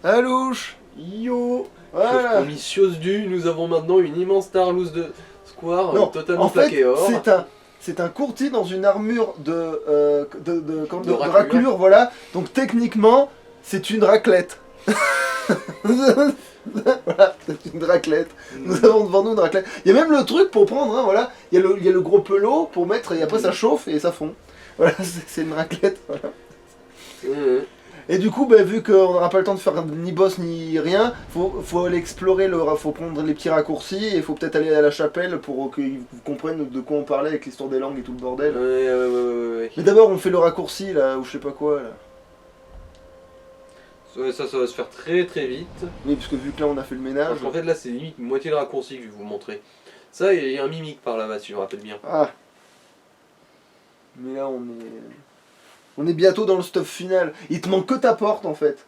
Alouche. Yo. Voilà. Comme Missios du, nous avons maintenant une immense Starlouse de Square Non, totalement en fait, plaquée or. c'est un courtier dans une armure de raclure. raclure, voilà. Donc techniquement, c'est une raclette. Voilà, c'est une raclette. Nous avons devant nous une raclette. Il y a même le truc pour prendre, hein, voilà. Il y a le gros pelot pour mettre, et après ça chauffe et ça fond. Voilà, c'est une raclette, voilà. Et du coup, bah, vu qu'on n'aura pas le temps de faire ni boss ni rien, faut aller explorer, faut prendre les petits raccourcis, et faut peut-être aller à la chapelle pour qu'ils comprennent de quoi on parlait avec l'histoire des langues et tout le bordel. Ouais. Mais d'abord, on fait le raccourci là, ou je sais pas quoi là. Ça va se faire très très vite. Oui, parce que vu que là on a fait le ménage. Parce qu'en fait là c'est limite moitié le raccourci que je vais vous montrer. Ça, il y a un mimique par là-bas si je me rappelle bien. Ah. Mais là on est bientôt dans le stuff final. Il te manque que ta porte en fait.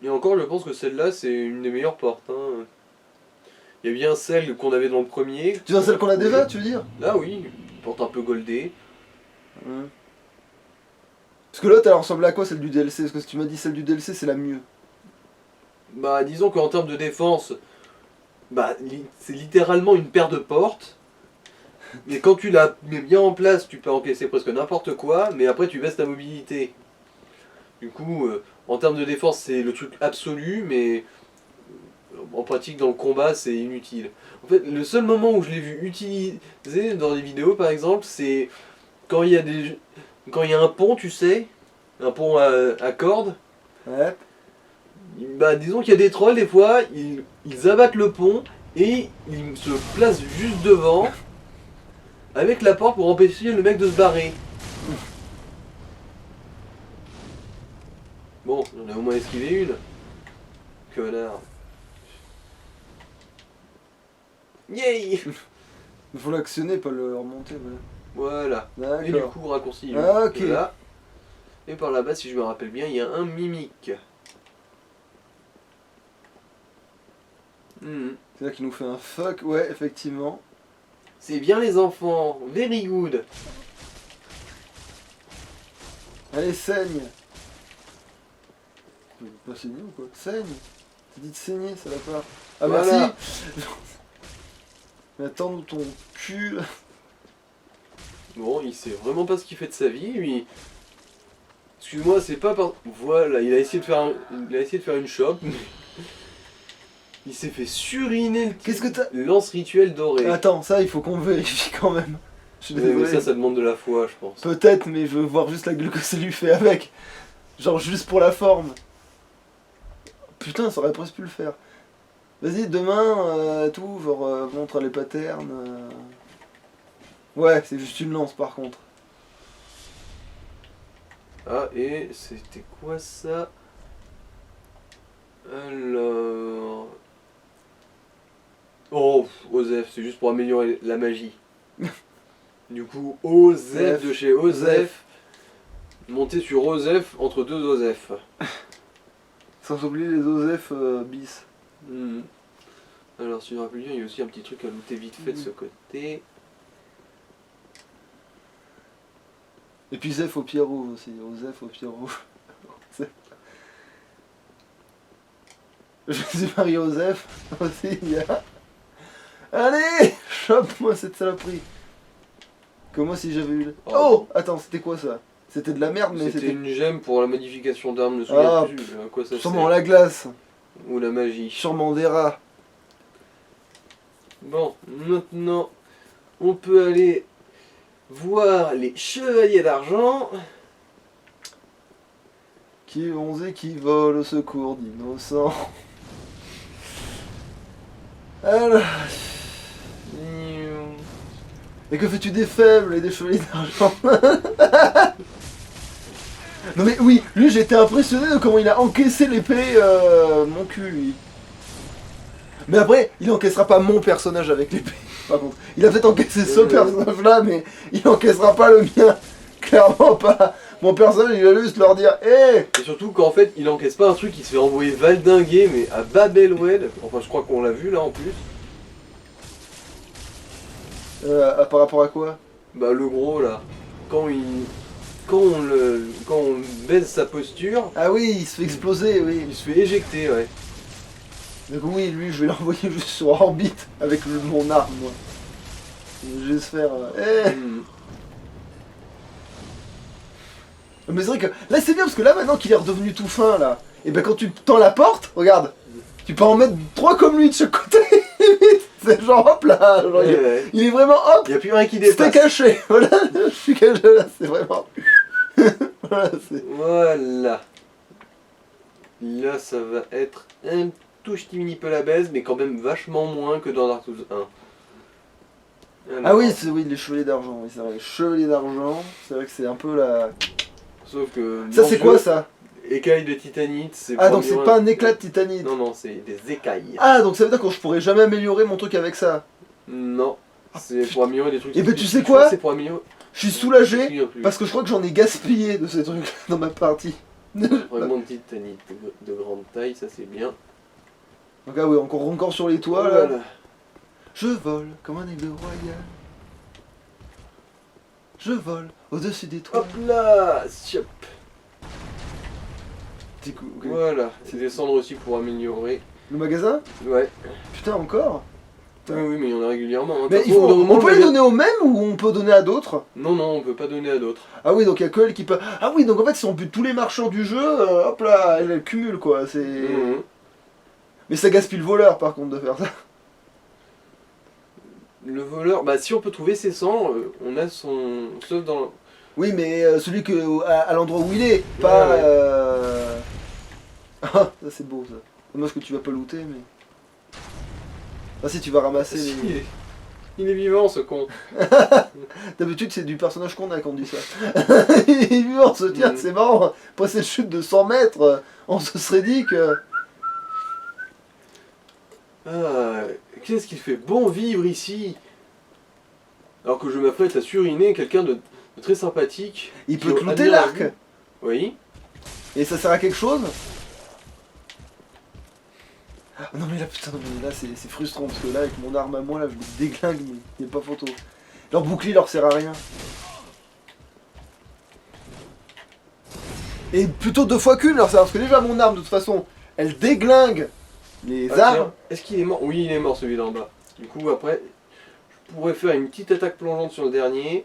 Et encore, je pense que celle-là c'est une des meilleures portes. Hein. Il y a bien celle qu'on avait dans le premier. Tu vois celle qu'on a déjà, tu veux dire? Là oui, une porte un peu goldée. Parce que l'autre elle ressemble à quoi, celle du DLC? Parce que si tu m'as dit celle du DLC c'est la mieux. Bah disons qu'en termes de défense, bah c'est littéralement une paire de portes. Mais quand tu la mets bien en place, tu peux encaisser presque n'importe quoi, mais après tu baisses ta mobilité. Du coup, en termes de défense, c'est le truc absolu, mais en pratique dans le combat, c'est inutile. En fait, le seul moment où je l'ai vu utilisé dans des vidéos, par exemple, c'est quand il y a quand il y a un pont, tu sais, un pont à cordes. Ouais. Bah disons qu'il y a des trolls des fois, ils abattent le pont et ils se placent juste devant avec la porte pour empêcher le mec de se barrer. Bon, j'en ai au moins esquivé une. Connard. Yay. Il faut l'actionner, pas le remonter, voilà. Voilà. Et du coup, raccourci. Ah, ok. Là. Et par là-bas, si je me rappelle bien, il y a un mimique. C'est là qu'il nous fait un fuck, ouais, effectivement. C'est bien les enfants, very good. Allez, saigne. Pas saigner ou quoi? Saigne. T'as dit de saigner, ça va pas. Ah, Voilà. merci. Mais attends, ton cul. Bon, il sait vraiment pas ce qu'il fait de sa vie, lui. Excuse-moi, c'est pas par... Voilà, il a essayé de faire une chope, mais... Il s'est fait suriner le Qu'est-ce que t'as? lance rituel doré. Attends, ça, il faut qu'on vérifie quand même. Je suis Mais désolé. ça demande de la foi, je pense. Peut-être, mais je veux voir juste la gueule que ça lui fait avec. Genre, juste pour la forme. Putain, ça aurait presque pu le faire. Vas-y, demain, tout, genre, montre les patterns. Ouais, c'est juste une lance par contre. Ah, et c'était quoi ça? Alors... Oh, Osef, c'est juste pour améliorer la magie. Du coup, Osef de chez Osef. Monter sur Osef entre deux Osef. Sans oublier les Osef bis. Alors, si je me rappelle bien, il y a aussi un petit truc à looter vite fait de ce côté. Et puis Zef au pied rouge aussi, Osef au pied rouge. Jésus-Marie Osef aussi, il y a... Allez, chope-moi cette saloperie. Que moi si j'avais eu... Oh, attends, c'était quoi ça? C'était de la merde, mais c'était une gemme pour la modification d'armes, ne Ah, souviens plus à quoi ça sûrement sert. la glace. Ou la magie. Sûrement des rats. Bon, maintenant, on peut aller voir les chevaliers d'argent. Qui vont et qui volent au secours d'innocents. Alors... Et que fais-tu des faibles et des chevaliers d'argent? Non mais oui, lui j'ai été impressionné de comment il a encaissé l'épée mon cul lui. Mais après, il encaissera pas mon personnage avec l'épée, par contre. Il a peut-être encaissé ce personnage là, mais il encaissera pas le mien. Clairement pas. Mon personnage il va juste leur dire hé. Et surtout qu'en fait, il encaisse pas un truc qui se fait envoyer valdinguer, mais à Babelwed. Enfin, je crois qu'on l'a vu là en plus. Par rapport à quoi? Bah, le gros là. Quand quand on baisse sa posture, Ah oui, il se fait exploser, oui. il se fait éjecter, ouais. Donc oui, lui, je vais l'envoyer juste sur orbite avec mon arme, moi. Je vais juste faire... Hmm. Mais c'est vrai que là, c'est bien, parce que là, maintenant qu'il est redevenu tout fin, là, et ben quand tu tends la porte, regarde, tu peux en mettre 3 comme lui de chaque côté. C'est genre, hop là, genre, Ouais. il est vraiment, hop, Il n'y a plus rien qui c'était dépasse. caché. Voilà, je suis caché là, c'est vraiment... Voilà, c'est... Voilà. Là, ça va être un tout petit mini peu la baise, mais quand même vachement moins que dans Dark Souls 1. Ah Alors, oui, oui, les chevaliers d'argent, oui, c'est vrai, les chevaliers d'argent, c'est vrai que c'est un peu la... Sauf que. Ça, dans c'est le quoi, jeu, ça? Écailles de titanite, c'est. Ah, pour donc c'est améliorer pas un éclat de titanite. Non, non, c'est des écailles. Ah, donc ça veut dire que je pourrais jamais améliorer mon truc avec ça. Non, c'est pour améliorer des trucs. Eh ben, tu sais Je crois quoi que c'est pour améliorer. Je suis soulagé, Je me souviens plus. parce que je crois que j'en ai gaspillé de ces trucs dans ma partie. Vraiment de titanite de grande taille, ça c'est bien. Donc ah oui, encore sur les toits, là. Voilà. Je vole comme un aigle royal. Je vole au-dessus des toits. Hop là, chop. Petit coup, ok. Voilà, c'est descendre aussi pour améliorer. Le magasin? Ouais. Putain, encore? Oui, oui, mais il y en a régulièrement. Hein. De Mais toute il façon, faut, au moment on où peut je les l'avais- donner aux mêmes ou on peut donner à d'autres? Non, non, on peut pas donner à d'autres. Ah oui, donc il y a que elle qui peut... Ah oui, donc en fait, si on bute tous les marchands du jeu, hop là, elle cumule, quoi. C'est... Mhm. Mais ça gaspille le voleur, par contre, de faire ça. Le voleur, bah si on peut trouver ses sangs, on a son. Sauf dans. Oui, mais celui que, à l'endroit où il est, pas... Ouais, ouais. Ah, ça c'est beau, ça. Dommage que tu vas pas looter, mais... Ah si, tu vas ramasser Si, les... il est vivant ce con. D'habitude, c'est du personnage qu'on a quand on dit ça. Il est vivant, se tient, Mhm. c'est marrant. Après cette chute de 100 mètres, on se serait dit que... Ah, qu'est-ce qu'il fait bon vivre ici. Alors que je m'apprête à suriner quelqu'un de très sympathique. Il qui peut te a looter admire la l'arc. vue. Oui. Et ça sert à quelque chose? Ah non mais là putain, non, mais là c'est frustrant parce que là avec mon arme à moi là je me déglingue mais il n'y a pas photo. Leur bouclier leur sert à rien. Et plutôt 2 fois qu'une leur sert parce que déjà mon arme de toute façon elle déglingue les Ah, armes. tiens, est-ce qu'il est mort? Oui, il est mort celui d'en bas. Du coup, après, je pourrais faire une petite attaque plongeante sur le dernier.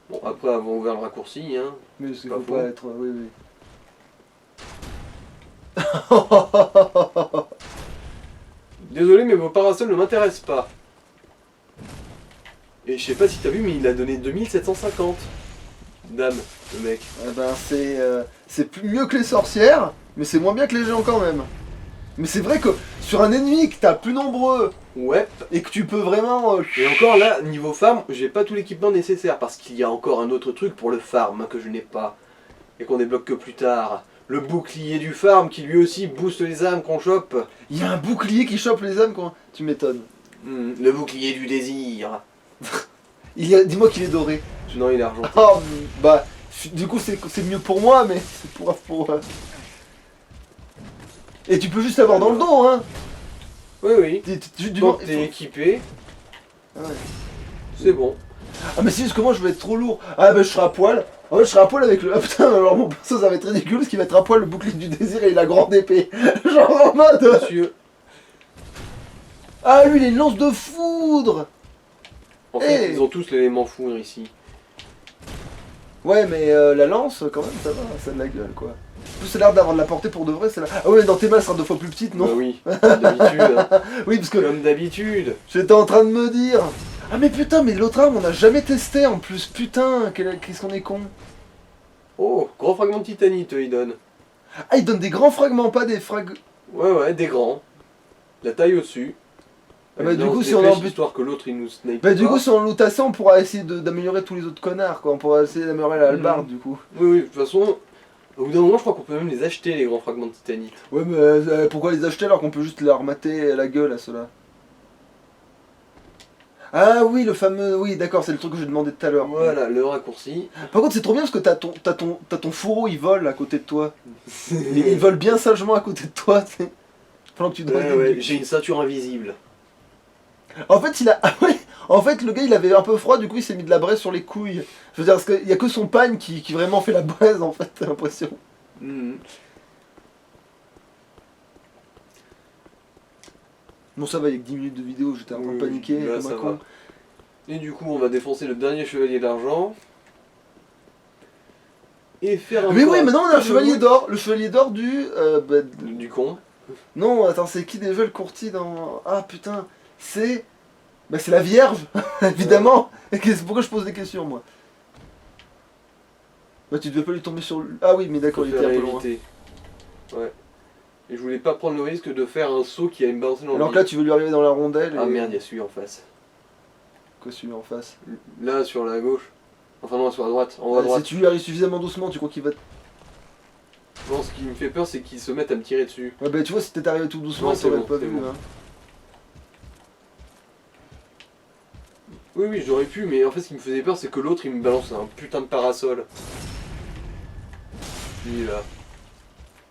Bon, après avoir ouvert le raccourci, hein. Mais il Pas faut faux. pas être... Oui oui. Désolé, mais vos parasols ne m'intéressent pas. Et je sais pas si t'as vu, mais il a donné 2750. Dame, le mec. Eh ben c'est mieux que les sorcières, mais c'est moins bien que les géants quand même. Mais c'est vrai que sur un ennemi que t'as plus nombreux Ouais. et que tu peux vraiment... Et encore là, niveau farm, j'ai pas tout l'équipement nécessaire parce qu'il y a encore un autre truc pour le farm hein, que je n'ai pas. Et qu'on débloque que plus tard. Le bouclier du farm qui lui aussi booste les âmes qu'on chope. Il y a un bouclier qui chope les âmes quand... Tu m'étonnes. Le bouclier du désir. Dis-moi qu'il est doré. Non, il est argenté. Oh, bah, du coup c'est mieux pour moi, mais c'est pour... Et tu peux juste l'avoir dans le dos, hein. Oui, oui. Du Donc t'es équipé, Ah, ouais. c'est bon. Ah mais c'est juste que moi je vais être trop lourd. Ah bah je serai à poil. En fait je serai à poil avec le... Ah putain alors mon perso ça va être ridicule parce qu'il va être à poil le bouclier du désir et la grande épée. Genre en mode... Monsieur. Ah lui il a une lance de foudre. En fait, Hey. ils ont tous l'élément foudre ici. Ouais mais la lance quand même ça va, ça a de la gueule quoi. En plus ça a l'air d'avoir de la portée pour de vrai, c'est là. Ah ouais dans tes mains elle sera 2 fois plus petite non? Bah oui, comme d'habitude. Hein. Oui parce que Comme d'habitude. j'étais en train de me dire... Ah mais putain mais l'autre arme on n'a jamais testé en plus, putain, qu'est-ce qu'on est con. Oh, gros fragment de titanite, il donne. Ah il donne des grands fragments, pas des Ouais, ouais, des grands. La taille au-dessus. Ah bah, Il du lance coup, des si on flèches en but- histoire que l'autre il nous snipe Bah du pas. coup si on loot assez on pourra essayer d'améliorer tous les autres connards quoi, on pourra essayer d'améliorer la hallebarde du coup. Oui, oui, de toute façon, au bout d'un moment, je crois qu'on peut même les acheter, les grands fragments de titanite. Ouais mais pourquoi les acheter alors qu'on peut juste leur mater la gueule à ceux-là? Ah oui le fameux... Oui d'accord c'est le truc que j'ai demandé tout à l'heure. Voilà, le raccourci. Par contre c'est trop bien parce que t'as ton fourreau il vole à côté de toi. Il vole bien sagement à côté de toi tu sais. Pendant que tu dois... Ouais, ouais, j'ai une ceinture invisible. En fait, il a. Ah ouais. En fait, le gars, il avait un peu froid, du coup, il s'est mis de la braise sur les couilles. Je veux dire, parce qu'il y a que son pagne qui vraiment fait la braise, en fait, t'as l'impression. Mhm. Bon, ça va, il y a que 10 minutes de vidéo, j'étais un peu Oui, paniqué, là, comme ça un va. con. Et du coup, on va défoncer le dernier chevalier d'argent. Et faire un Mais encore oui, maintenant on a peu un de chevalier loot. d'or. Le chevalier d'or du. Du con. Non, attends, c'est qui déjà le courtier dans. Ah putain, c'est. Bah, c'est la Vierge, évidemment. Et pourquoi je pose des questions, moi? Bah, tu devais pas lui tomber sur. Ah oui, mais d'accord, il était un peu loin. éviter. Ouais. Et je voulais pas prendre le risque de faire un saut qui allait me balancer dans Alors le que là, vide. tu veux lui arriver dans la rondelle. Ah Et... merde, il y a celui en face. Quoi, celui en face? Là, sur la gauche. Enfin non, sur la droite. En haut à Si droite. tu lui arrives suffisamment doucement, tu crois qu'il va. Non, ce qui me fait peur, c'est qu'ils se mettent à me tirer dessus. Ouais, bah, tu vois, si t'étais arrivé tout doucement, Non, tu c'est aurais bon, pas c'est vu. bon. Hein. Oui, oui, j'aurais pu, mais en fait, ce qui me faisait peur, c'est que l'autre, il me balance un putain de parasol. Lui, là.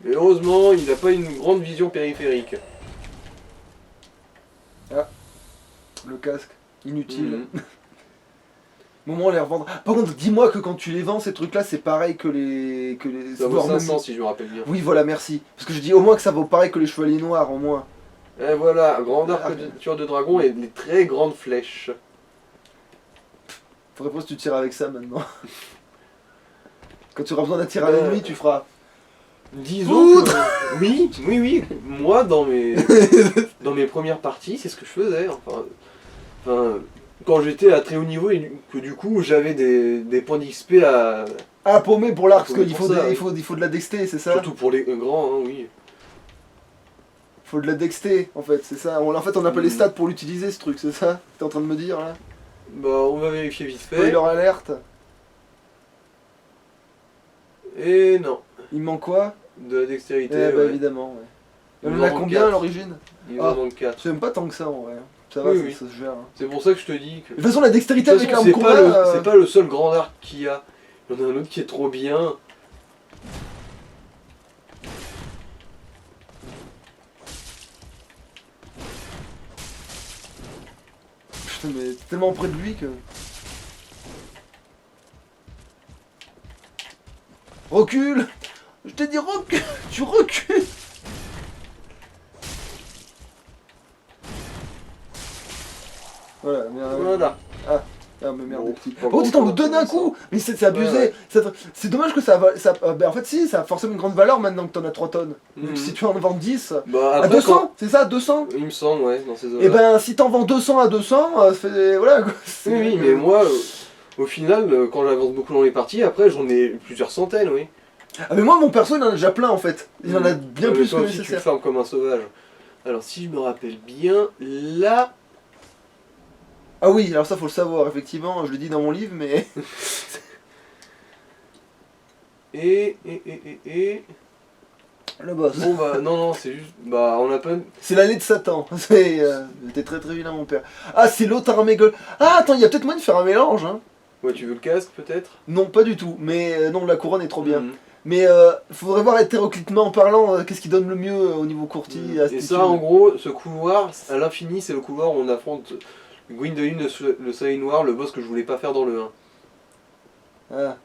Mais heureusement, il n'a pas une grande vision périphérique. Le casque, inutile. Mhm. Moment, les revendre. Par contre, dis-moi que quand tu les vends, ces trucs-là, c'est pareil que les. Ça vaut voire même- 500 si je me rappelle bien. Oui, voilà, merci. Parce que je dis au moins que ça vaut pareil que les chevaliers noirs, au moins. Et voilà, grand arc de tir de dragon et des très grandes flèches. Faudrait pas que tu tires avec ça maintenant. Quand tu auras besoin d'un tir à l'ennemi, tu feras. Disons que... Oui, oui, oui. Moi, dans mes premières parties, c'est ce que je faisais. Enfin, quand j'étais à très haut niveau et que du coup, j'avais des points d'XP à... Ah, paumé pour l'arc, parce Paumé qu'il pour faut, ça, il oui. faut de la dexté, c'est ça? Surtout pour les grands, hein, oui. Faut de la dexté, en fait, c'est ça. En fait, on n'a pas les Mhm. stats pour l'utiliser, ce truc, c'est ça? T'es en train de me dire, là? Bah, on va vérifier vite fait. Spoiler alerte. Et non, Il me manque quoi? de la dextérité. Eh bah, ouais. évidemment, ouais. Il On nous en a en manque combien à quatre. l'origine? Il nous Ah. en manque 4. C'est même pas tant que ça, en vrai. Ça va, Oui, ça, oui. ça se gère. Hein. C'est pour ça que je te dis que... De toute façon, la De dextérité toute avec façon, un c'est combat. c'est pas le seul grand arc qu'il y a. Il y en a un autre qui est trop bien. Putain, mais t'es tellement près de lui que. Recule! Je t'ai dit recule! Tu recules! Voilà, mais, Voilà. Ah, mais merde, Bon, les petits. pas Oh, tu t'en grand-chose donnes un coup! Mais c'est abusé! Ouais, C'est dommage que ben, en fait, si, ça a forcément une grande valeur maintenant que t'en as 3 tonnes. Donc Mhm. si tu en vends 10. Bah, À après, 200? C'est ça, 200? Il me semble, ouais, dans ces Et eaux-là. ben, si t'en vends 200 à 200, ça fait. Voilà quoi. Oui, oui, mais moi, au final, quand j'avance beaucoup dans les parties, après, j'en ai plusieurs centaines, oui. Ah, mais moi, mon perso, il en a déjà plein en fait. Il en a bien Ouais, mais plus toi que aussi, tu le nécessaire. farmes comme un sauvage. Alors, si je me rappelle bien, là... Ah oui, alors ça, faut le savoir, effectivement. Je le dis dans mon livre, mais. Et... Le boss. Bon, bah, non, c'est juste... Bah, on a pas... C'est l'année de Satan. T'es très très vilain, mon père. Ah, c'est l'autre armée gueule. Ah, attends, il y a peut-être moyen de faire un mélange, hein. Ouais, tu veux le casque, peut-être? Non, pas du tout. Mais non, la couronne est trop bien. Mhm. Mais faudrait voir hétéroclitement parlant, qu'est-ce qui donne le mieux au niveau courtier. Et ça, en gros, ce couloir, à l'infini, c'est le couloir où on affronte Gwyndolin, le soleil noir, le boss que je voulais pas faire dans le 1. Ah.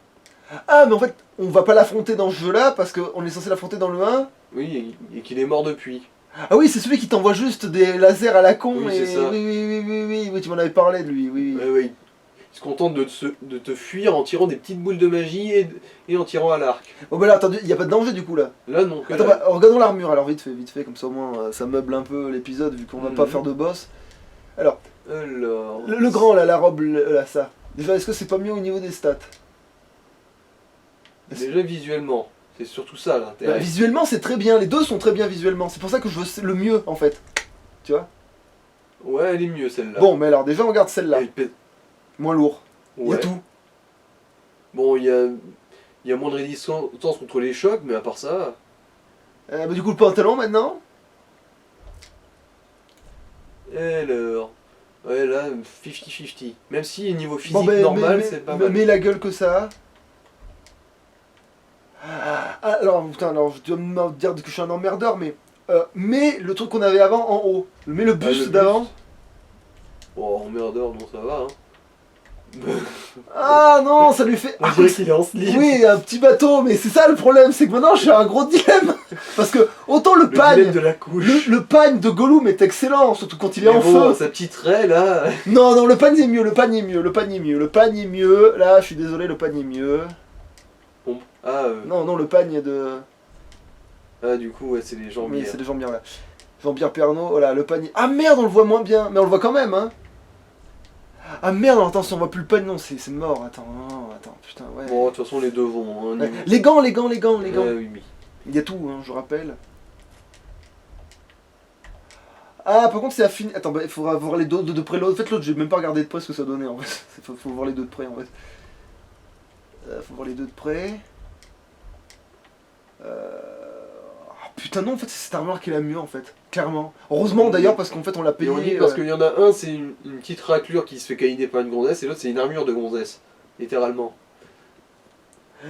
Ah, mais en fait, on va pas l'affronter dans ce jeu-là parce qu'on est censé l'affronter dans le 1. Oui, et qu'il est mort depuis. Ah oui, c'est celui qui t'envoie juste des lasers à la con. Oui, et... c'est ça. Oui, tu m'en avais parlé de lui, oui. Ouais, ouais, il se contente de te fuir en tirant des petites boules de magie et en tirant à l'arc. Bon, bah là, attends, il y a pas de danger du coup là. Là, non. Que Attends, dalle. bah, regardons l'armure alors, vite fait, comme ça au moins ça meuble un peu l'épisode vu qu'on va pas Mhm. faire de boss. Alors, Alors... le grand là, la robe, là, ça. Déjà, est-ce que c'est pas mieux au niveau des stats? Déjà, visuellement, c'est surtout ça Bah, l'intérêt. visuellement, c'est très bien, les deux sont très bien visuellement. C'est pour ça que je veux le mieux en fait. Tu vois? Ouais, elle est mieux celle-là. Bon, mais alors, déjà, on regarde celle-là. Elle pèse- Moins lourd. Il y Ouais. a tout. Bon, il y a moins de résistance contre les chocs, mais à part ça... Bah, du coup, le pantalon maintenant. Alors... Ouais, là, 50-50. Même si niveau physique Bon, bah, normal, c'est pas mal. mais la gueule que ça a. Ah, alors, putain, alors je dois me dire que je suis un emmerdeur, mais le truc qu'on avait avant en haut. Mets le buste buste. d'avant. Oh, emmerdeur, non, ça va, hein. Ah non, ça lui fait... On dirait qu'il est en slip. Oui, un petit bateau, mais c'est ça le problème, c'est que maintenant j'ai un gros dilemme. Parce que autant le Le dilemme pagne, de la couche. le pagne de Gollum est excellent, surtout quand il est Mais en bon, feu. sa petite raie, là. Non, non, le pagne est mieux, le pagne est mieux, le pagne est mieux, le pagne est mieux. Là, je suis désolé, le pagne est mieux. Bon, ah, Non, non, le pagne de... ah, du coup, ouais, c'est les jambes. Oui, c'est les Jean-Pierre là. Jean-Pierre Pernaut, voilà, le pagne... Ah merde, on le voit moins bien, mais on le voit quand même, hein. Ah merde, attends, si on voit plus le pagne, non, c'est mort, attends, non, attends, putain, ouais. Bon, de toute façon, les deux vont. Hein, Ouais. niveau- Les gants, les gants, les gants, les gants. Oui, oui. Il y a tout, hein, je rappelle. Ah, par contre, c'est affini. Attends, bah, il faudra voir les deux de près. L'autre, en fait, l'autre, j'ai même pas regardé de près ce que ça donnait en fait. Faut voir les deux de près en fait. Faut voir les deux de près. Ah, putain, non, en fait, c'est cette armure qui est la mieux en fait. Clairement. Heureusement d'ailleurs, parce qu'en fait, on l'a Et on dit payé. parce qu'il y en a un, c'est une petite raclure qui se fait câliner par une gonzesse, et l'autre, c'est une armure de gonzesse. Littéralement.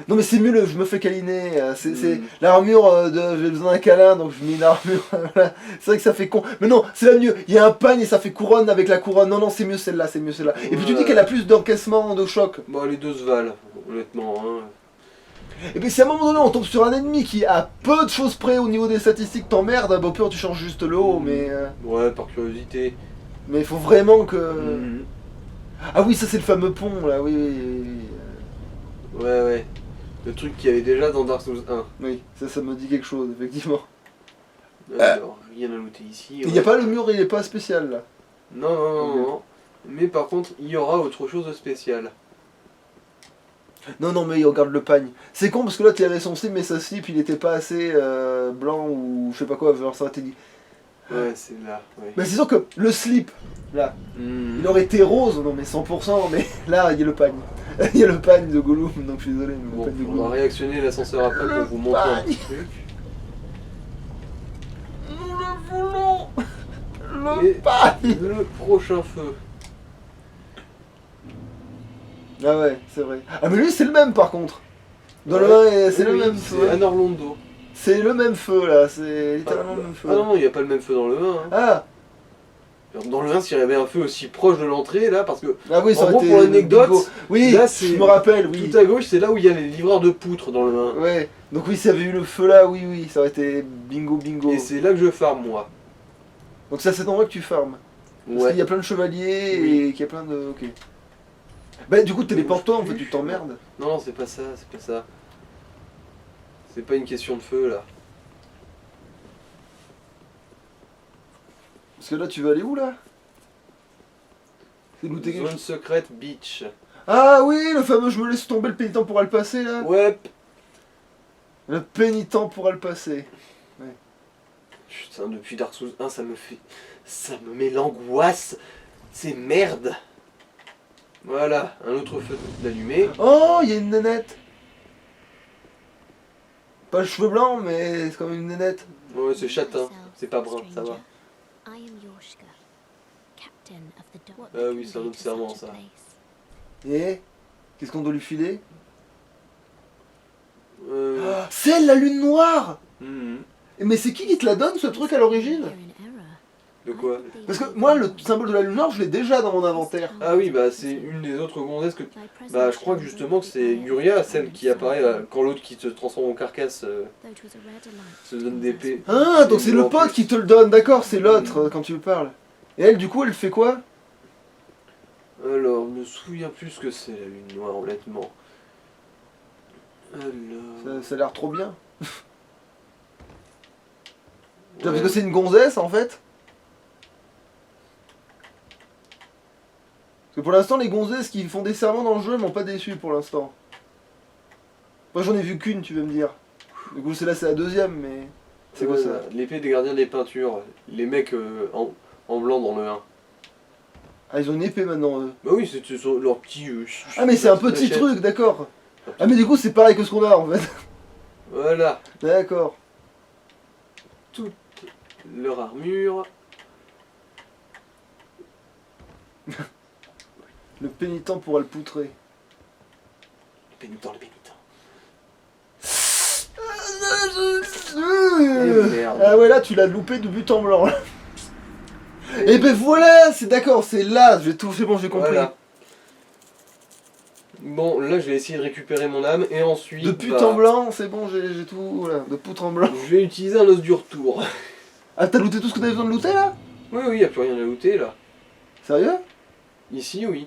Non, mais c'est mieux, je me fais câliner. C'est Mm. l'armure de. J'ai besoin d'un câlin, donc je mets une armure. Voilà. C'est vrai que ça fait con. Mais non, c'est la mieux. Il y a un pagne et ça fait couronne avec la couronne. Non, non, c'est mieux celle-là, c'est mieux celle-là. Et puis tu dis qu'elle a plus d'encaissement, de choc. Bon, les deux se valent, honnêtement. Hein. Et puis si à un moment donné on tombe sur un ennemi qui à peu de choses près au niveau des statistiques t'emmerde, bah au pire tu changes juste le haut, Ouais, par curiosité. mais il faut vraiment que... Mhm. Ah oui, ça c'est le fameux pont là, oui, oui, oui, Ouais, ouais. Le truc qu'il y avait déjà dans Dark Souls 1. oui, ça me dit quelque chose, effectivement. Alors, rien à looter ici. Il n'y a pas le mur, il est pas spécial là. Non, non, non, non. Mais par contre, il y aura autre chose de spécial. Non, non, mais il regarde le pagne. C'est con parce que là tu avais son slip, mais sa slip il était pas assez blanc ou je sais pas quoi, genre ça aurait été dit. Ouais, c'est là, ouais. Mais c'est sûr que le slip, là, Mhm. il aurait été rose, non mais 100%, mais là il y a le pagne. Il y a le pagne de Gollum, donc je suis désolé, mais Bon, le pagne de on va Gollum. réactionner l'ascenseur après Le pour vous montrer un petit pagne. truc. Nous le voulons. Le Et pagne. le prochain feu. Ah ouais, c'est vrai. Ah mais lui c'est le même par contre. Dans le Ouais. 1, c'est le Oui, même c'est feu. Anne Orlando. C'est le même feu là, c'est littéralement le même feu. Ah non, il n'y a pas le même feu dans le 1. Hein. Ah, Dans le 1, s'il y avait un feu aussi proche de l'entrée, là, parce que ah oui, ça en aurait gros, été pour l'anecdote, bingo. Oui, là, c'est- je me rappelle, oui. tout à gauche, c'est là où il y a les livreurs de poutres dans le 1. Ouais, donc oui, s'il y avait eu le feu là, oui, oui, ça aurait été bingo, bingo. Et c'est là que je farm, moi. Donc ça c'est dans que tu farmes. Parce Ouais. qu'il y a plein de chevaliers Oui. et qu'il y a plein de... Ok. Bah du coup téléporte-toi en fait, tu t'emmerdes. Non, non, c'est pas ça, c'est pas ça. C'est pas une question de feu, là. Parce que là tu veux aller où là? C'est looter quelque Zone chose. secrète beach. Ah oui, le fameux je me laisse tomber, le pénitent pourra le passer là. Ouais. Le pénitent pourra le passer. Putain, depuis Dark Souls 1, ça me fait... Ça me met l'angoisse. C'est merde. Voilà, un autre feu d'allumé. Oh, il y a une nénette. Pas le cheveu blanc, mais c'est comme une nénette. Ouais, c'est châtain. C'est pas brun, ça va. Ah oui, c'est un autre serment, ça. Et qu'est-ce qu'on doit lui filer? Euh... C'est elle, la lune noire. mhm. Mais c'est qui te la donne ce truc à l'origine? De quoi? Parce que moi, le symbole de la lune noire, je l'ai déjà dans mon inventaire. Ah oui, bah c'est une des autres gonzesses que... Bah je crois que justement que c'est Yuria, celle qui apparaît quand l'autre qui se transforme en carcasse se donne des épées. Ah, donc c'est le pote qui te le donne, d'accord, c'est l'autre quand tu lui parles. Et elle, du coup, elle fait quoi? Alors, je me souviens plus ce que c'est la lune noire, honnêtement. Alors... Ça a l'air trop bien. Ouais. Parce que c'est une gonzesse en fait. Parce que pour l'instant, les gonzesses qui font des serments dans le jeu m'ont pas déçu pour l'instant. Moi j'en ai vu qu'une, tu veux me dire. Du coup, c'est la deuxième, mais. C'est quoi ça? L'épée des gardiens des peintures. Les mecs en blanc dans le 1. Ah, ils ont une épée maintenant, eux. Bah oui, c'est leur petit... Ah, mais c'est un petit machette. truc, d'accord. Ah, mais du coup, c'est pareil que ce qu'on a en fait. Voilà, D'accord. leur armure. Le pénitent pourra le poutrer. Le pénitent, le pénitent. Merde. Ah ouais, là tu l'as loupé de but en blanc. Là. Et ben voilà, c'est d'accord, c'est là, c'est bon, j'ai compris. Voilà. Bon, là, je vais essayer de récupérer mon âme, et ensuite... De pute en blanc, c'est bon, j'ai tout, voilà, de poutre en blanc. Je vais utiliser un os du retour. Ah, t'as looté tout ce que t'avais besoin de looter, là? Oui, oui, y a plus rien à looter, là. Sérieux? Ici, oui.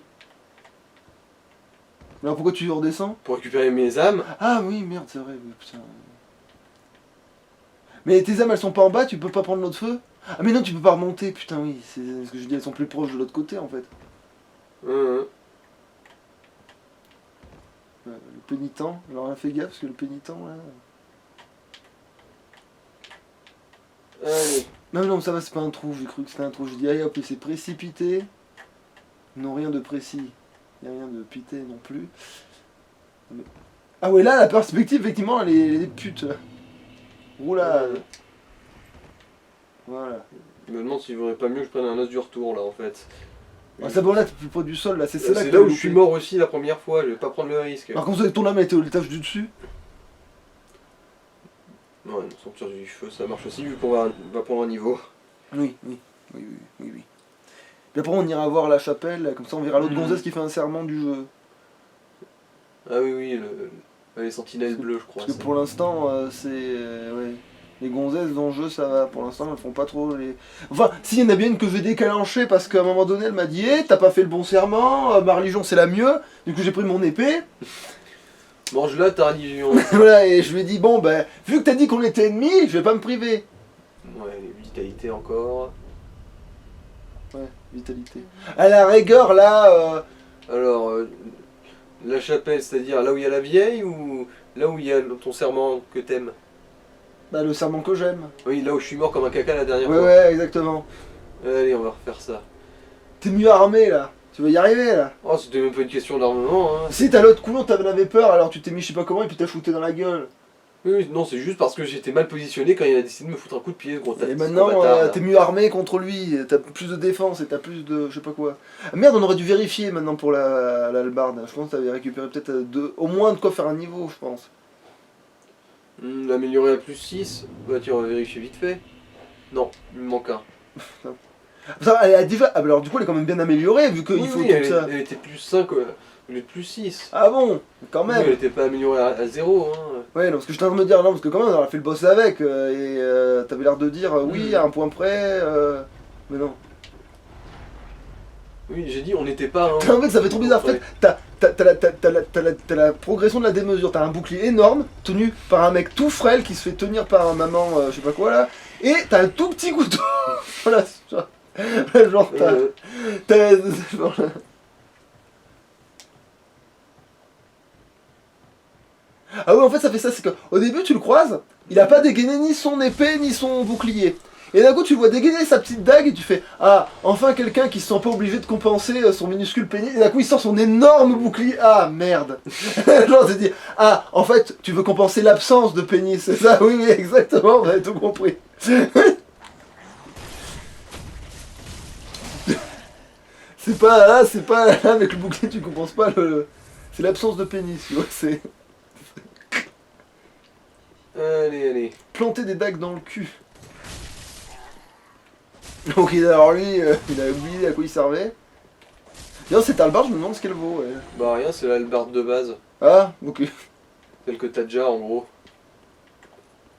Alors pourquoi tu redescends? Pour récupérer mes âmes. Ah oui, merde, c'est vrai, oui, putain. Mais tes âmes, elles sont pas en bas, tu peux pas prendre l'autre feu? Ah mais non, tu peux pas remonter, putain, oui, c'est ce que je dis, elles sont plus proches de l'autre côté, en fait. Le pénitent, alors on a fait gaffe, parce que le pénitent, là... Allez. Non, non, ça va, c'est pas un trou, j'ai cru que c'était un trou. J'ai dit, allez hop, il s'est précipité. Non, rien de précis. Il n'y a rien de pité non plus. Mais... Ah ouais, là, la perspective, effectivement, elle est pute. Roulade. Voilà. Je me demande s'il vaudrait pas mieux que je prenne un os du retour, là, en fait. Ah, ça bon, là, t'es plus près du sol, là, c'est là C'est que là où t'as je suis loupé. mort aussi la première fois, je vais pas prendre le risque. Par contre, avec ton âme, elle était au étage du dessus. Non, une sortir du feu, ça marche aussi, vu qu'on va prendre un niveau. Oui, oui, oui, oui, oui, oui. Puis après, on ira voir la chapelle, comme ça, on verra l'autre gonzesse qui fait un serment du jeu. Ah oui, oui, les sentinelles bleues, je crois. Parce que pour l'instant, c'est... ouais. Les gonzesses dans le jeu, ça va. Pour l'instant, elles font pas trop les... Enfin, s'il y en a bien une que je vais décalencher parce qu'à un moment donné, elle m'a dit hey, t'as pas fait le bon serment, ma religion c'est la mieux. Du coup, j'ai pris mon épée. Mange là ta religion. Voilà, et je lui ai dit bon, ben, vu que t'as dit qu'on était ennemis, je vais pas me priver. Ouais, vitalité encore. Ouais, vitalité. À la rigueur, là... Alors, la chapelle, c'est-à-dire là où il y a la vieille ou là où il y a ton serment que t'aimes? Bah, le serment que j'aime. Oui, là où je suis mort comme un caca la dernière Ouais, fois. ouais, exactement. Allez, on va refaire ça. T'es mieux armé, là. Tu vas y arriver, là. Oh, c'était même pas une question d'armement, hein. Si t'as l'autre coulon, t'en avais peur, alors tu t'es mis je sais pas comment et puis t'as shooté dans la gueule. Oui, non, c'est juste parce que j'étais mal positionné quand il a décidé de me foutre un coup de pied, ce gros Et ce maintenant, gros bâtard, là. t'es mieux armé contre lui, t'as plus de défense et t'as plus de... je sais pas quoi. Ah, merde, on aurait dû vérifier maintenant pour la hallebarde. Je pense que t'avais récupéré peut-être au moins de quoi faire un niveau, je pense. L'améliorer à plus 6, bah tiens, on va vérifier vite fait. Non, il me manque un. Ça, elle a déjà... Ah, bah alors du coup, elle est quand même bien améliorée vu qu'il Oui, faut oui, tout ça. elle était plus 5 au lieu de plus 6. Ah bon, quand Oui, même. elle était pas améliorée à 0, hein. Ouais, non, parce que je t'en train de me dire, non, parce que quand même, on aurait fait le boss avec, et t'avais l'air de dire, oui, à un point près, mais non. Oui, j'ai dit on n'était pas. Hein. En fait, ça fait trop bizarre. En fait, t'as la progression de la démesure. T'as un bouclier énorme, tenu par un mec tout frêle qui se fait tenir par un maman, je sais pas quoi là. Et t'as un tout petit couteau. Voilà, genre, genre, ah ouais, en fait, ça fait ça. C'est que au début, tu le croises, il a pas dégainé ni son épée ni son bouclier. Et d'un coup, tu vois dégainer sa petite dague et tu fais ah, enfin quelqu'un qui se sent pas obligé de compenser son minuscule pénis. Et d'un coup, il sort son énorme bouclier. Ah merde. Genre, tu te dis ah, en fait, tu veux compenser l'absence de pénis, c'est ça? Oui, oui, exactement, vous avez tout compris. C'est pas là, avec le bouclier, tu compenses pas le. C'est l'absence de pénis, tu vois, c'est. Allez, allez. Planter des dagues dans le cul. Donc alors lui, il a oublié à quoi il servait. D'ailleurs cette hallebarde, je me demande ce qu'elle vaut. Ouais. Bah rien, c'est la hallebarde de base. Ah, ok. Celle que t'as déjà en gros.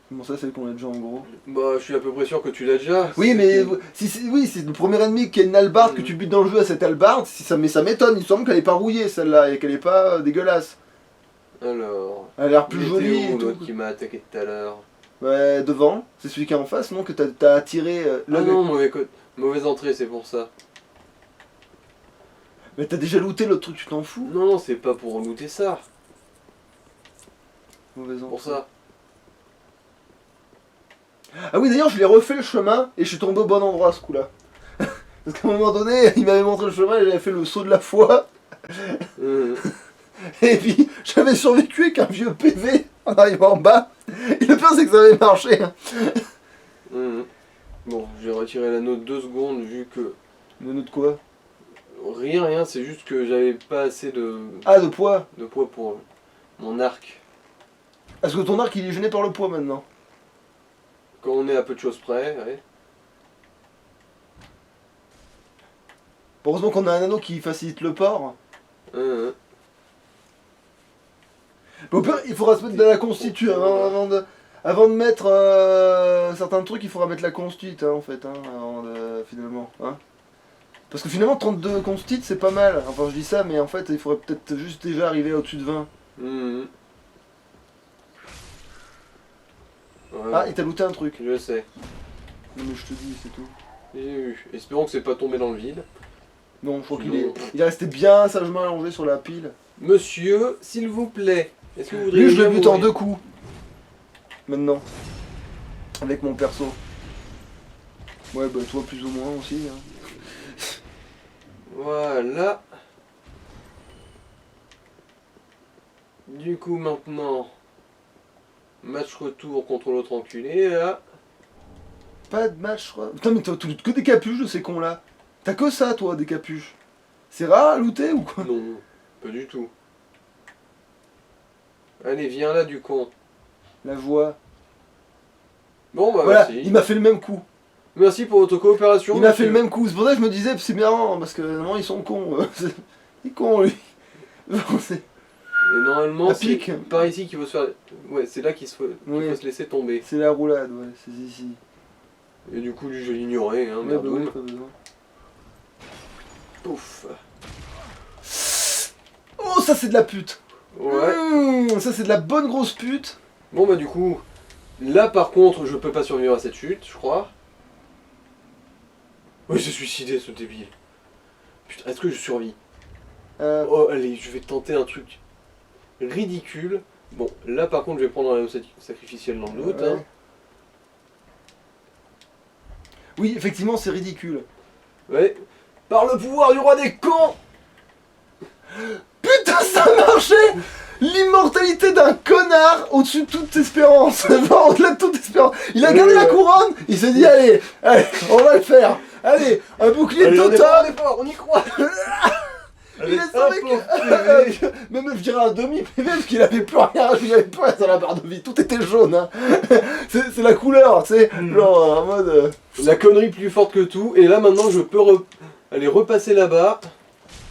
Comment ça, celle qu'on a déjà en gros? Bah je suis à peu près sûr que tu l'as déjà. Oui, mais oui, c'est le premier ennemi qui a une hallebarde que tu butes dans le jeu à cette hallebarde. Mais ça m'étonne, il semble qu'elle est pas rouillée celle-là et qu'elle est pas dégueulasse. Alors. Elle a l'air plus il était jolie où, et tout. l'autre qui m'a attaqué tout à l'heure? Ouais, devant, c'est celui qui est en face, non? Que t'as attiré. Ah non, mauvaise entrée, c'est pour ça. Mais t'as déjà looté l'autre truc, tu t'en fous? Non, non, c'est pas pour looter ça. Mauvaise Pour ça. Ah oui, d'ailleurs, je l'ai refait le chemin et je suis tombé au bon endroit ce coup-là. Parce qu'à un moment donné, il m'avait montré le chemin et j'avais fait le saut de la foi. Et puis, j'avais survécu avec un vieux PV en arrivant en bas. Et le pire, c'est que ça avait marché. Bon, j'ai retiré l'anneau 2 secondes vu que... Mais nous de quoi? Rien, c'est juste que j'avais pas assez de... Ah, de poids. de poids pour mon arc. Parce que ton arc, il est gêné par le poids maintenant. Quand on est à peu de choses près, ouais. Heureusement qu'on a un anneau qui facilite le port. Hein. Mais au pire, il faudra se mettre de la constitu avant de mettre certains trucs, il faudra mettre la constite en fait, avant de, finalement. Parce que finalement 32 constites c'est pas mal. Enfin je dis ça, mais en fait il faudrait peut-être juste déjà arriver au-dessus de 20. Ouais. Ah, il t'a looté un truc. Je sais. Non mais je te dis, c'est tout. J'ai eu. Espérons que c'est pas tombé dans le vide. Non, je crois qu'il Non. il est resté bien sagement allongé sur la pile. Monsieur, s'il vous plaît, est-ce que vous voudriez Lui, je le bien bute en mourir 2 coups. Maintenant. Avec mon perso. Ouais, bah toi plus ou moins aussi. Voilà. Du coup, maintenant, match retour contre l'autre enculé, là. Pas de match, je crois. Putain, mais t'as que des capuches de ces cons là. T'as que ça, toi, des capuches. C'est rare à looter ou quoi? Non, pas du tout. Allez, viens là, du con. La voix. Bon, bah Voilà, merci. il m'a fait le même coup. Merci pour votre coopération. Il m'a fait monsieur. le même coup. C'est pour ça que je me disais, c'est marrant, parce que normalement ils sont cons. Il est con, lui. Bon, c'est- Et normalement, La c'est pique. par ici qu'il faut se faire. Ouais, c'est là qu'il faut Oui. se laisser tomber. c'est la roulade, ouais, c'est ici. Et du coup, lui, je l'ignorais, hein, Ouais, bah merdoum. oui, pas besoin. Pouf. Oh, ça c'est de la pute. Ouais. Ça c'est de la bonne grosse pute. Bon, bah, du coup, là par contre, je peux pas survivre à cette chute, je crois. Oui, il s'est suicidé, ce débile. Putain, est-ce que je survis? Oh, allez, je vais tenter un truc ridicule. Bon, là par contre, je vais prendre un sacrificiel dans le doute. ouais. Hein. Oui, effectivement, c'est ridicule. Ouais. Par le pouvoir du roi des cons! Putain, ça a marché! L'immortalité d'un connard au-dessus de toute espérance. Genre, au-delà de toute espérance. Il a gardé la couronne, il s'est dit, allez, on va le faire. Allez, un bouclier Allez, total. on est fort, on y croit! Il est sauvé. Même je dirais un demi-PV parce qu'il avait plus rien, il avait plus rien sur la barre de vie, tout était jaune. Hein. C'est la couleur, tu sais, genre en mode. La connerie plus forte que tout, et là maintenant je peux aller repasser là-bas.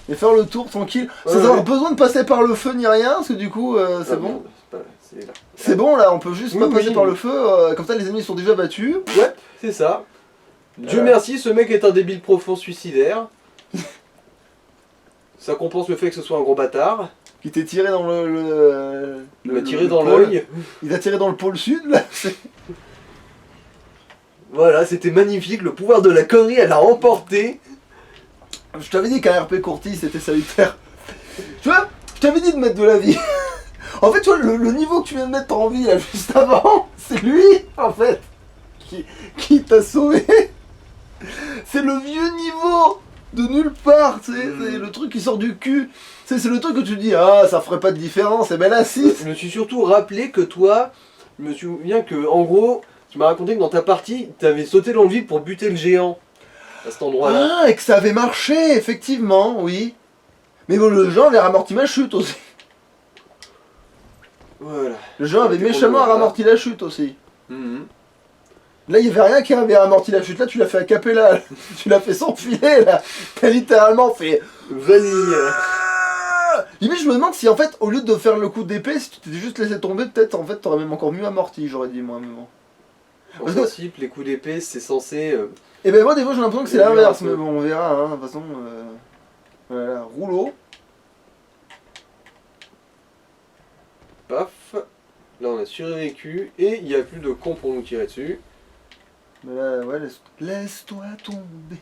Et faire le tour tranquille, Ouais, sans avoir ouais. besoin de passer par le feu ni rien, parce que du coup c'est Ah, bon. merde, c'est là. C'est bon là, on peut juste Oui, pas passer oui. par le feu, comme ça les ennemis sont déjà battus. Ouais, c'est ça. Dieu merci, ce mec est un débile profond suicidaire. Ça compense le fait que ce soit un gros bâtard. Qui t'est tiré dans Il m'a tiré dans pôle. l'œil. Il t'a tiré dans le pôle sud là. Voilà, c'était magnifique, le pouvoir de la connerie, elle a remporté. Je t'avais dit qu'un RP courtis c'était salutaire. Tu vois, je t'avais dit de mettre de la vie. En fait, tu vois, le niveau que tu viens de mettre en vie là juste avant, c'est lui en fait qui t'a sauvé. C'est le vieux niveau de nulle part, tu sais, c'est le truc qui sort du cul. C'est le truc que tu dis, ah ça ferait pas de différence, et ben là si. Je me suis surtout rappelé que toi, je me souviens que en gros, tu m'as raconté que dans ta partie, t'avais sauté dans le vide pour buter le géant. À cet endroit-là. Ah, et que ça avait marché, effectivement, oui. Mais bon, le genre avait ramorti ma chute aussi. Voilà. Le genre avait T'es méchamment content, ramorti la chute aussi. Mhm. Là, il y avait rien qui avait ramorti la chute. Là, tu l'as fait à capella. Tu l'as fait sans filet, là. T'as littéralement fait. Vanille. Limite, je me demande si en fait, au lieu de faire le coup d'épée, si tu t'étais juste laissé tomber, peut-être en fait, t'aurais même encore mieux amorti, j'aurais dit moi, mais bon. En Parce que- principe, les coups d'épée, c'est censé. Et ben moi, des fois, j'ai l'impression que c'est Il y a eu l'inverse, un peu. mais bon, on verra, hein. De toute façon, voilà, rouleau. Paf. Là, on a survécu et il n'y a plus de cons pour nous tirer dessus. Mais là, ouais, laisse-toi tomber.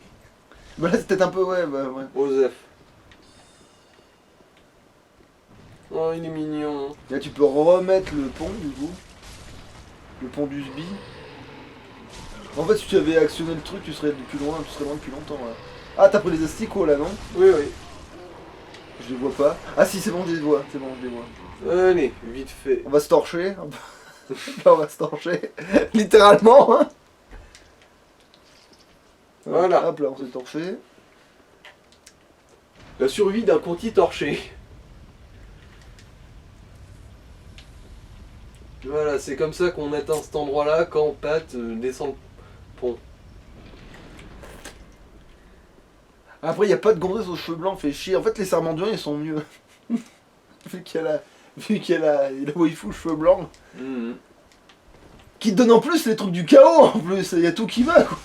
Bah là, c'est peut-être un peu, ouais, bah ouais. Osef. Oh, il est mignon. Là, tu peux remettre le pont, du coup. Le pont du Sbi. En fait, si tu avais actionné le truc, tu serais depuis loin, tu serais loin depuis longtemps, là. Ah, t'as pris les asticots, là, non? Oui, oui. Je les vois pas. Ah si, c'est bon, je les vois, c'est bon, je les vois. Allez, vite fait. On va se torcher. Là, on va se torcher. Littéralement, hein. Voilà. Hop, là, on s'est torché. La survie d'un conti torché. Voilà, c'est comme ça qu'on atteint cet endroit-là quand Pat descend le pont. Après, il n'y a pas de gonzesse aux cheveux blancs, fait chier. En fait, les Sarumandians, ils sont mieux. Vu qu'il y a la waifu aux cheveux blancs. Mhm. Qui te donne en plus les trucs du chaos, en plus. Il y a tout qui va, quoi.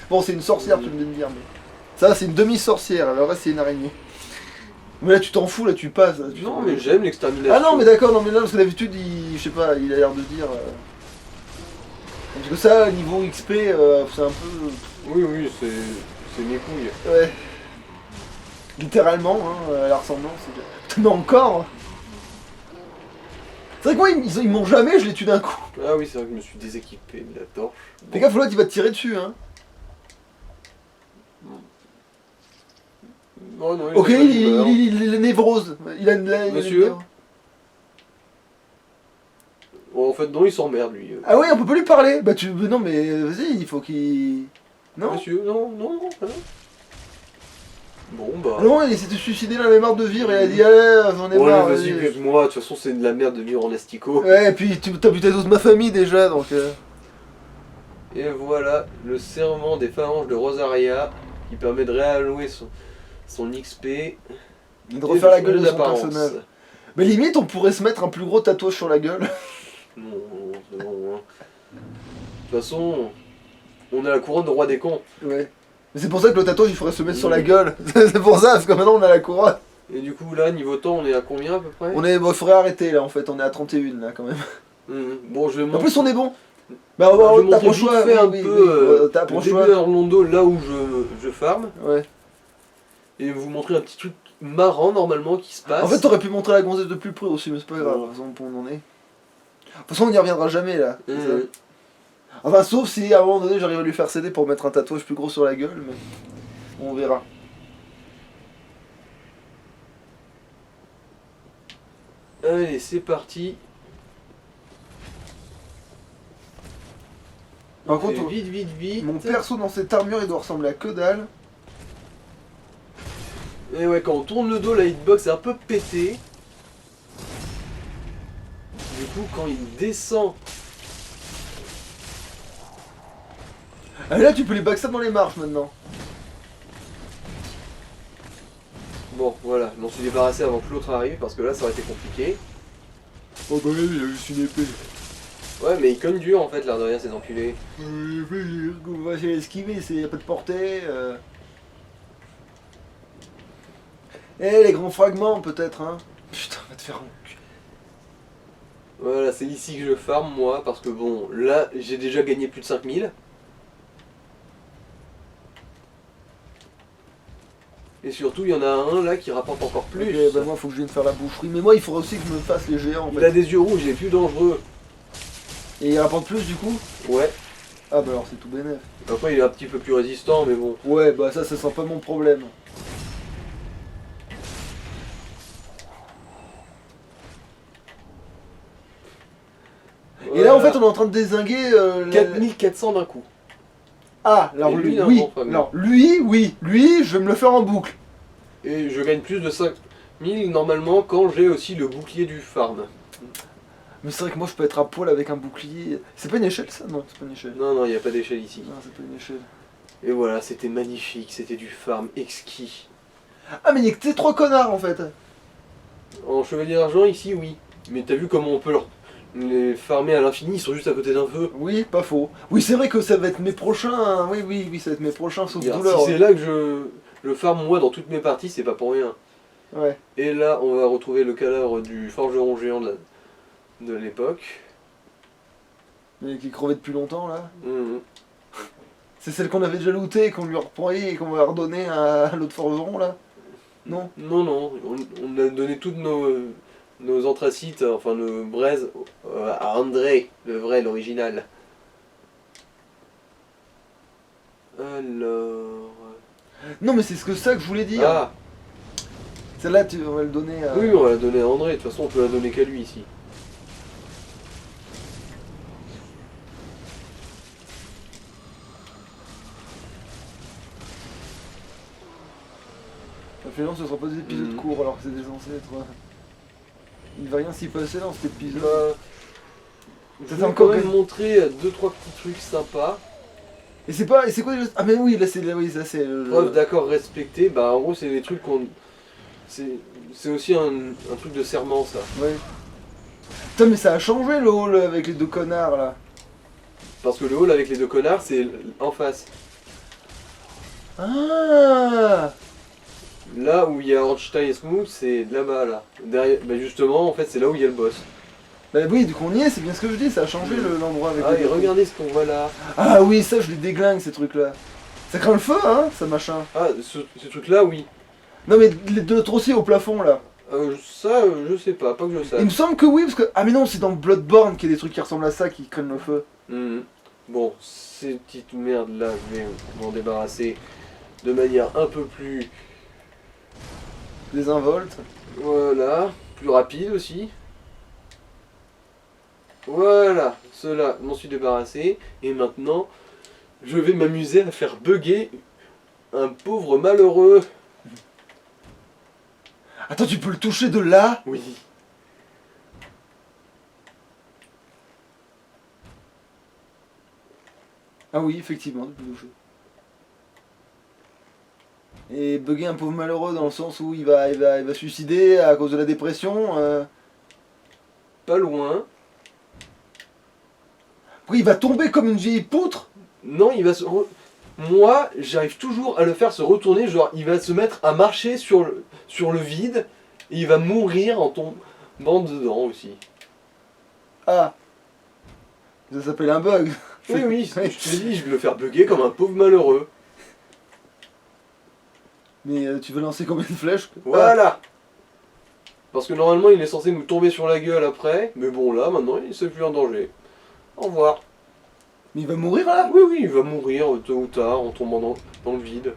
Bon, c'est une sorcière, tu viens de me dire, mais... Ça, c'est une demi-sorcière, le reste, c'est une araignée. Mais là, tu t'en fous, là, tu passes. Là, Non, mais j'aime l'extermination. Ah non, mais d'accord, non, mais là, parce que d'habitude, je sais pas, il a l'air de dire... Parce que ça, niveau XP, c'est un peu... Oui, c'est mes couilles. Ouais. Littéralement, hein, la ressemblance. Putain, mais encore. C'est vrai que moi, ils m'ont jamais, je les tue d'un coup. Ah oui, c'est vrai que je me suis déséquipé de la torche. Fais gaffe, l'autre, il va te tirer dessus, hein. Oh non, Ok, a pas eu peur. il est névrose. Il a une... Monsieur Bon, en fait, non, il s'emmerde, lui. Ah oui, on peut pas lui parler. Bah tu... Non, mais vas-y, il faut qu'il... Non. Monsieur, non. Bon, bah... Non, il s'est suicidé, il en avait marre de vivre, il a dit allez, j'en ai Ouais, marre. vas-y, excuse-moi, de toute façon, c'est de la merde de vivre en asticot. Ouais, et puis t'as buté toute ma famille déjà, donc... Et voilà, le serment des phalanges de Rosaria, qui permet de réallouer son XP. Et De refaire la gueule de son d'apparence. personnage. Mais limite, on pourrait se mettre un plus gros tatouage sur la gueule. Non, c'est bon, hein. De toute façon, on a la couronne de roi des cons. Ouais. Mais c'est pour ça que le tatouage, il faudrait se mettre sur la gueule. C'est pour ça, parce que maintenant, on a la couronne. Et du coup, là, niveau temps, on est à combien à peu près? Bon, il faudrait arrêter, là, en fait, on est à 31, là, quand même. Bon, je vais En montrer. plus, on est bon. Bah, Je vais montrer t'approches-toi, vite fait un oui, peu oui, le t'approches-toi. début d'Orlando, là où je farm. Ouais. Et vous montrer un petit truc marrant, normalement, qui se passe. En fait, t'aurais pu montrer la gonzesse de plus près aussi, mais c'est pas grave, de toute façon, on en est. De toute façon, on n'y reviendra jamais, là. C'est ça. Enfin, sauf si, à un moment donné, j'arrive à lui faire céder pour mettre un tatouage plus gros sur la gueule, mais... On verra. Allez, c'est parti. Par contre, Vite. mon perso dans cette armure, il doit ressembler à que dalle. Et ouais, quand on tourne le dos, la hitbox est un peu pété. Du coup, quand il descend... Ah, là, tu peux les backstab dans les marches, maintenant. Bon, voilà, je m'en suis débarrassé avant que l'autre arrive, parce que là, ça aurait été compliqué. Oh bah oui, il a juste une épée. Ouais, mais ils cognent dur, en fait, l'air de rien, ces enculés. On va essayer d'esquiver, c'est pas de portée. Eh, les grands fragments, peut-être, hein. Putain, va te faire enculer. Voilà, c'est ici que je farm, moi, parce que bon, là, j'ai déjà gagné plus de 5000. Et surtout, il y en a un là qui rapporte encore plus. Ok, bah moi, faut que je vienne faire la boucherie. Mais moi, il faudrait aussi que je me fasse les géants, en Il fait. a des yeux rouges, il est plus dangereux. Et il rapporte plus, du coup. Ouais. Ah bah alors, c'est tout bénef. Après, il est un petit peu plus résistant, mais bon. Ouais, bah ça sera pas mon problème. Et là, en fait, on est en train de dézinguer... 4400 d'un coup. Ah, alors Et lui, lui, il a un oui. bon fragment. Alors, lui, je vais me le faire en boucle. Et je gagne plus de 5000 normalement quand j'ai aussi le bouclier du farm. Mais c'est vrai que moi, je peux être à poil avec un bouclier. C'est pas une échelle, ça? Non, c'est pas une échelle. Non, il n'y a pas d'échelle ici. Non, c'est pas une échelle. Et voilà, c'était magnifique, c'était du farm exquis. Ah, mais il y a que ces 3 connards, en fait. En chevalier d'argent, ici, oui. Mais t'as vu comment on peut les farmer à l'infini, ils sont juste à côté d'un feu. Oui, pas faux. Oui, c'est vrai que ça va être mes prochains... hein. Oui, ça va être mes prochains sauf Regarde, douleur. si c'est là que je farm moi dans toutes mes parties, c'est pas pour rien. Ouais. Et là, on va retrouver le cadavre du forgeron géant de l'époque. Mais qui crevait depuis longtemps, là. Mhm. C'est celle qu'on avait déjà lootée, qu'on lui a repris et qu'on va redonner à l'autre forgeron, là. Non. Non, on a donné toutes nos anthracites, enfin nos braises, à André, le vrai, l'original. Alors... Non, mais c'est ça que je voulais dire. Ah, Celle-là, on va le donner à... oui, on va la donner à André, de toute façon on peut la donner qu'à lui ici. Finalement, ce sera pas des épisodes courts alors que c'est censé être... Il va rien s'y passer dans cet épisode. Bah, je Ça vais fait encore quand même que- montrer 2-3 petits trucs sympas. Et c'est pas... Et c'est quoi déjà... Ah mais oui, là c'est... Oui, ça c'est... Preuve d'accord respecté, bah en gros c'est des trucs qu'on... C'est aussi un truc de serment ça. Ouais. Putain mais ça a changé le hall avec les deux connards là. Parce que le hall avec les deux connards c'est en face. Ah. Là où il y a Ornstein et Smooth, c'est là-bas là. Derrière... Bah justement en fait c'est là où il y a le boss. Bah oui, du coup on y est, c'est bien ce que je dis, ça a changé l'endroit avec Ah les et deux. regardez ce qu'on voit là. Ah oui, ça je les déglingue ces trucs là. Ça craint le feu hein, ça machin. Ah ce truc là oui. Non mais les deux aussi au plafond là. Ça je sais pas que je Il sache. me semble que oui, parce que... Ah mais non, c'est dans Bloodborne qu'il y a des trucs qui ressemblent à ça, qui craignent le feu. Mhm. Bon, ces petites merdes là, je vais m'en débarrasser de manière un peu plus... Désinvolte. Voilà, plus rapide aussi. Voilà, cela, m'en suis débarrassé. Et maintenant, je vais m'amuser à faire bugger un pauvre malheureux. Attends, tu peux le toucher de là? Oui. Ah oui, effectivement, tu peux le toucher. Et bugger un pauvre malheureux dans le sens où il va se suicider à cause de la dépression. Pas loin. Oui, il va tomber comme une vieille poutre. Non, il va se... Moi, j'arrive toujours à le faire se retourner, genre il va se mettre à marcher sur le vide, et il va mourir en tombant dedans aussi. Ah. Ça s'appelle un bug. Oui, oui, je te dis, je vais le faire bugger comme un pauvre malheureux. Mais tu veux lancer combien de flèches? Voilà. Parce que normalement, il est censé nous tomber sur la gueule après, mais bon, là, maintenant, il n'est plus en danger. Au revoir. Mais il va mourir là? Oui, oui, il va mourir tôt ou tard en tombant dans le vide.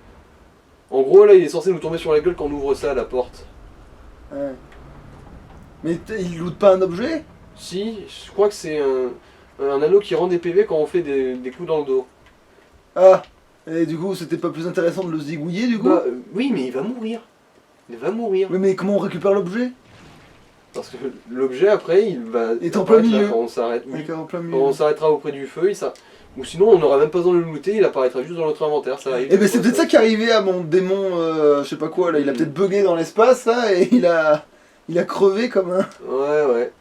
En gros, là, il est censé nous tomber sur la gueule quand on ouvre ça à la porte. Ouais. Mais il loot pas un objet? Si, je crois que c'est un anneau qui rend des PV quand on fait des coups dans le dos. Ah. Et du coup, c'était pas plus intéressant de le zigouiller du coup? Bah, oui, mais il va mourir. Il va mourir. Oui, mais comment on récupère l'objet? Parce que l'objet, après, il va... Il est en plein apparaître là milieu. quand on s'arrête. Oui. D'accord, en plein milieu. Quand on s'arrêtera auprès du feu, ou sinon on n'aura même pas besoin de le looter, il apparaîtra juste dans notre inventaire, ça arrive. Et ben c'est peut-être ça qui est arrivé à mon démon, je sais pas quoi là, il a peut-être bugué dans l'espace là et il a crevé comme un... Ouais, ouais.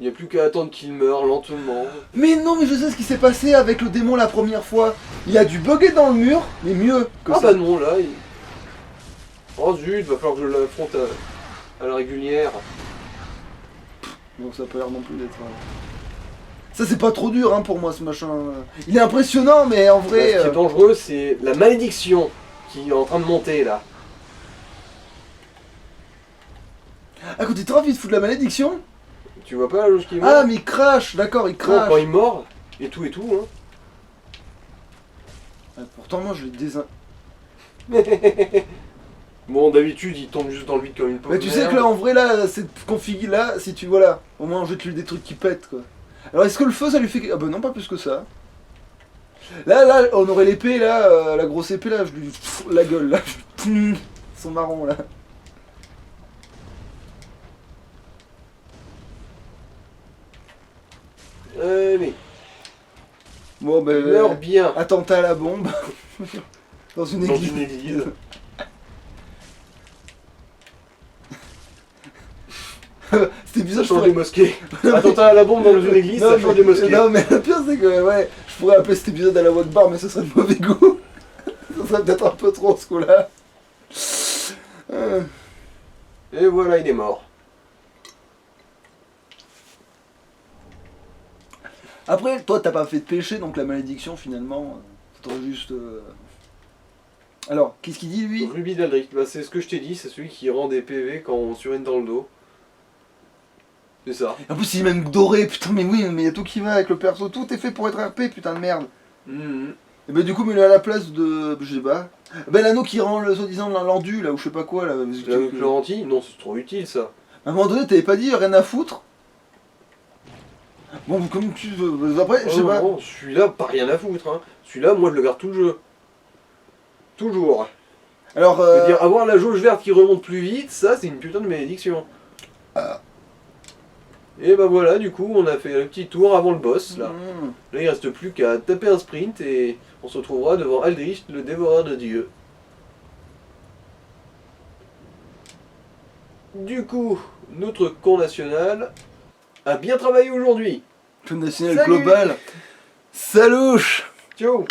Il n'y a plus qu'à attendre qu'il meure lentement. Mais non, mais je sais ce qui s'est passé avec le démon la première fois. Il a dû bugger dans le mur, mais mieux que Ah ça. bah non, là, Oh zut, va falloir que je l'affronte à la régulière. Donc ça a pas l'air non plus d'être... Ça c'est pas trop dur hein, pour moi ce machin. Il est impressionnant mais en vrai... Bah, ce qui est dangereux, c'est la malédiction qui est en train de monter là. Ah quand il te envie de foutre la malédiction? Tu vois pas la loge qui mord? Ah mais il crache, d'accord il Non, crache. quand il mord, et tout, hein. Ah, pourtant moi je l'ai désin... Bon, d'habitude, il tombe juste dans le vide comme une pomme. Mais tu sais que là en vrai là, cette config là, si tu... Voilà, au moins je vais te lui des trucs qui pètent quoi. Alors est-ce que le feu ça lui fait... Ah bah non pas plus que ça. Là on aurait l'épée là, la grosse épée là, je lui... la gueule là, son marron là. Allez, Bon bah... meurs bien Attentat à la bombe. Dans une dans église. une église. C'était bizarre, Ça change des mosquées. Attentat à la bombe dans une église, ça change des mosquées. Non mais le pire c'est que ouais, je pourrais appeler cet épisode à la Wakbar mais ce serait de mauvais goût. Ça serait peut-être un peu trop ce coup là. Et voilà, il est mort. Après, toi t'as pas fait de péché donc la malédiction finalement, faudrait juste... Alors, qu'est-ce qu'il dit lui? Ruby d'Aldric, bah, c'est ce que je t'ai dit, c'est celui qui rend des PV quand on surine dans le dos. C'est ça. En plus il est même doré, putain mais oui, mais y a tout qui va avec le perso, tout est fait pour être RP, putain de merde. Et bah du coup mets-le à la place de... je sais pas. Bah l'anneau qui rend le soi-disant l'endu là, ou je sais pas quoi là. Avec Laurenti, non, c'est trop utile ça. À un moment donné t'avais pas dit rien à foutre? Bon comme tu veux, après je sais pas. Non, celui-là, pas rien à foutre. Hein. Celui-là, moi je le garde tout le jeu. Toujours. Alors Je veux dire, avoir la jauge verte qui remonte plus vite, ça c'est une putain de malédiction. Et bah voilà, du coup, on a fait un petit tour avant le boss, là. Mmh. Là, il reste plus qu'à taper un sprint et on se retrouvera devant Aldrich, le dévoreur de dieux. Du coup, notre camp national a bien travaillé aujourd'hui. Le national Salut. global. Salouche. Ciao.